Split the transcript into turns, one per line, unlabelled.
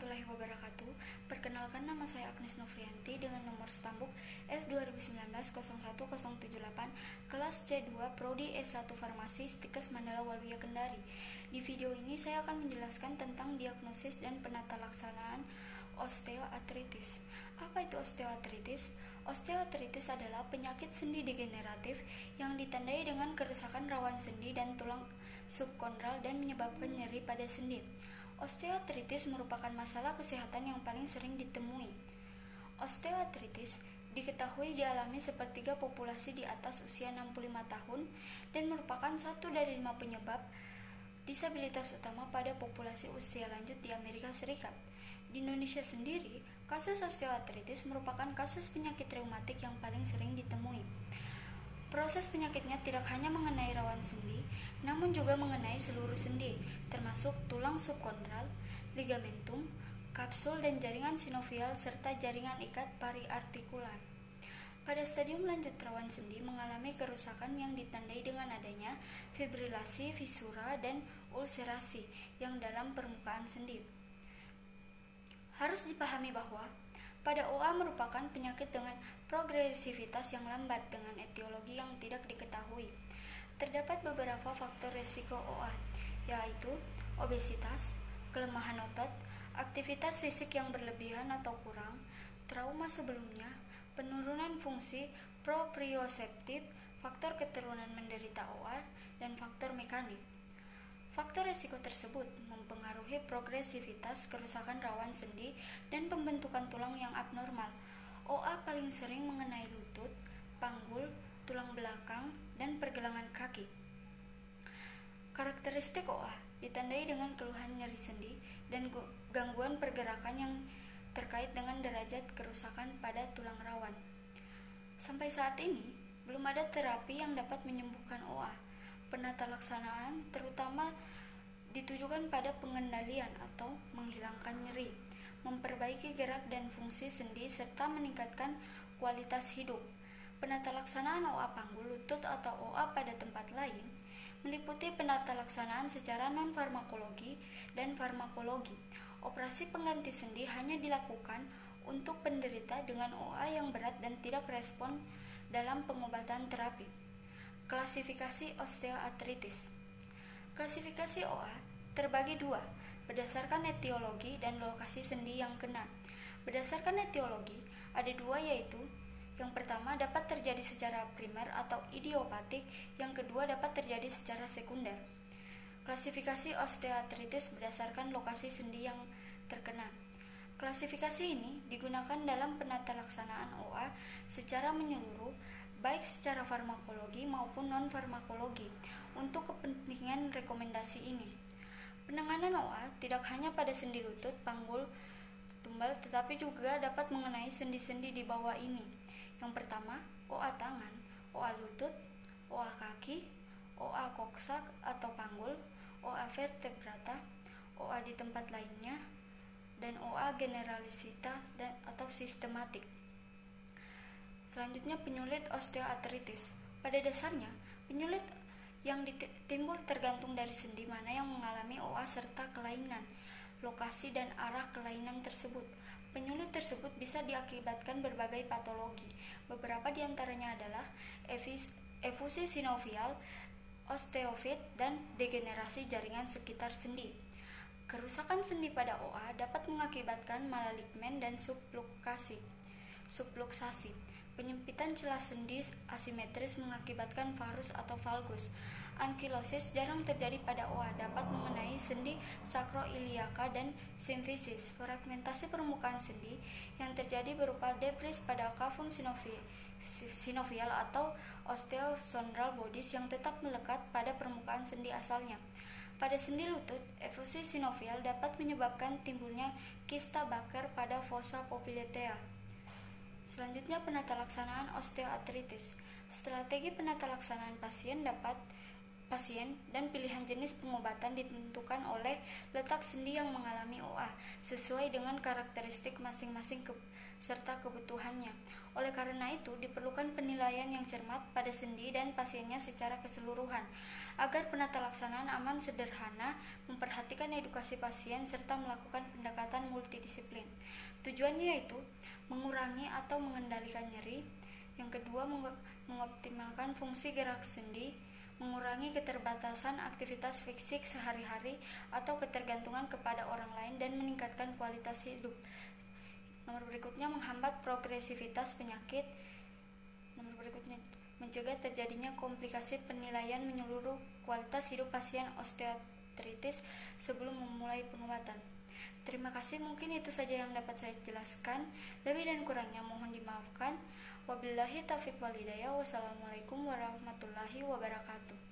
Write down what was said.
warahmatullahi wabarakatuh. Perkenalkan, nama saya Agnes Novrianti dengan nomor stambuk F2019-01078, kelas C2 Prodi S1 Farmasi, Stikes Mandala Waluya Kendari. Di video ini saya akan menjelaskan tentang diagnosis dan penata laksanaan osteoartritis. Apa itu osteoartritis? Osteoartritis adalah penyakit sendi degeneratif yang ditandai dengan kerusakan rawan sendi dan tulang subkondral dan menyebabkan nyeri pada sendi. Osteoartritis merupakan masalah kesehatan yang paling sering ditemui. Osteoartritis diketahui dialami sepertiga populasi di atas usia 65 tahun dan merupakan 1 dari 5 penyebab disabilitas utama pada populasi usia lanjut di Amerika Serikat. Di Indonesia sendiri, kasus osteoartritis merupakan kasus penyakit reumatik yang paling sering ditemui. Proses penyakitnya tidak hanya mengenai rawan sendi, namun juga mengenai seluruh sendi, termasuk tulang subkondral, ligamentum, kapsul dan jaringan sinovial serta jaringan ikat periartikular. Pada stadium lanjut, rawan sendi mengalami kerusakan yang ditandai dengan adanya fibrilasi, fisura, dan ulserasi yang dalam permukaan sendi. Harus dipahami bahwa pada OA merupakan penyakit dengan progresivitas yang lambat dengan etiologi yang tidak diketahui. Terdapat beberapa faktor risiko OA, yaitu obesitas, kelemahan otot, aktivitas fisik yang berlebihan atau kurang, trauma sebelumnya, penurunan fungsi proprioseptif, faktor keturunan menderita OA, dan faktor mekanik. Faktor risiko tersebut mempengaruhi progresivitas kerusakan rawan sendi dan pembentukan tulang yang abnormal. OA paling sering mengenai lutut, panggul, tulang belakang, dan pergelangan kaki. Karakteristik OA ditandai dengan keluhan nyeri sendi dan gangguan pergerakan yang terkait dengan derajat kerusakan pada tulang rawan. Sampai saat ini, belum ada terapi yang dapat menyembuhkan OA. Penata laksanaan terutama ditujukan pada pengendalian atau menghilangkan nyeri, memperbaiki gerak dan fungsi sendi, serta meningkatkan kualitas hidup. Penata laksanaan OA panggul, lutut, atau OA pada tempat lain meliputi penata laksanaan secara non-farmakologi dan farmakologi. Operasi pengganti sendi hanya dilakukan untuk penderita dengan OA yang berat dan tidak respon dalam pengobatan terapi. Klasifikasi osteoartritis. Klasifikasi OA terbagi dua, berdasarkan etiologi dan lokasi sendi yang kena. Berdasarkan etiologi, ada dua, yaitu yang pertama dapat terjadi secara primer atau idiopatik, yang kedua dapat terjadi secara sekunder. Klasifikasi osteoartritis berdasarkan lokasi sendi yang terkena. Klasifikasi ini digunakan dalam penata laksanaan OA secara menyeluruh, baik secara farmakologi maupun non-farmakologi. Untuk kepentingan rekomendasi ini, penanganan OA tidak hanya pada sendi lutut, panggul, tumbal, tetapi juga dapat mengenai sendi-sendi di bawah ini. Yang pertama, OA tangan, OA lutut, OA kaki, OA koksak atau panggul, OA vertebrata, OA di tempat lainnya, dan OA generalisita atau sistematik. Selanjutnya, penyulit osteoartritis. Pada dasarnya, penyulit yang timbul tergantung dari sendi mana yang mengalami OA serta kelainan, lokasi dan arah kelainan tersebut. Penyulit tersebut bisa diakibatkan berbagai patologi. Beberapa diantaranya adalah efusi sinovial, osteofit, dan degenerasi jaringan sekitar sendi. Kerusakan sendi pada OA dapat mengakibatkan malaligmen dan subluxasi. Penyempitan celah sendi asimetris mengakibatkan varus atau valgus. Ankilosis jarang terjadi pada OA, dapat mengenai sendi sakroiliaka dan simfisis. Fragmentasi permukaan sendi yang terjadi berupa debris pada cavum sinovial atau osteosondral bodies yang tetap melekat pada permukaan sendi asalnya. Pada sendi lutut, efusi sinovial dapat menyebabkan timbulnya kista Baker pada fossa popliteal. Selanjutnya, penata laksanaan osteoartritis. Strategi penata laksanaan pasien dapat pasien dan pilihan jenis pengobatan ditentukan oleh letak sendi yang mengalami OA sesuai dengan karakteristik masing-masing serta kebutuhannya. Oleh karena itu, diperlukan penilaian yang cermat pada sendi dan pasiennya secara keseluruhan agar penata laksanaan aman sederhana, memperhatikan edukasi pasien serta melakukan pendekatan multidisiplin. Tujuannya yaitu mengurangi atau mengendalikan nyeri. Yang kedua, mengoptimalkan fungsi gerak sendi, mengurangi keterbatasan aktivitas fisik sehari-hari atau ketergantungan kepada orang lain dan meningkatkan kualitas hidup. Nomor berikutnya, menghambat progresivitas penyakit. Nomor berikutnya, mencegah terjadinya komplikasi. Penilaian menyeluruh kualitas hidup pasien osteoartritis sebelum memulai pengobatan. Terima kasih, mungkin itu saja yang dapat saya jelaskan. Lebih dan kurangnya mohon dimaafkan. Wabillahi taufiq wal hidayah. Wassalamualaikum warahmatullahi wabarakatuh.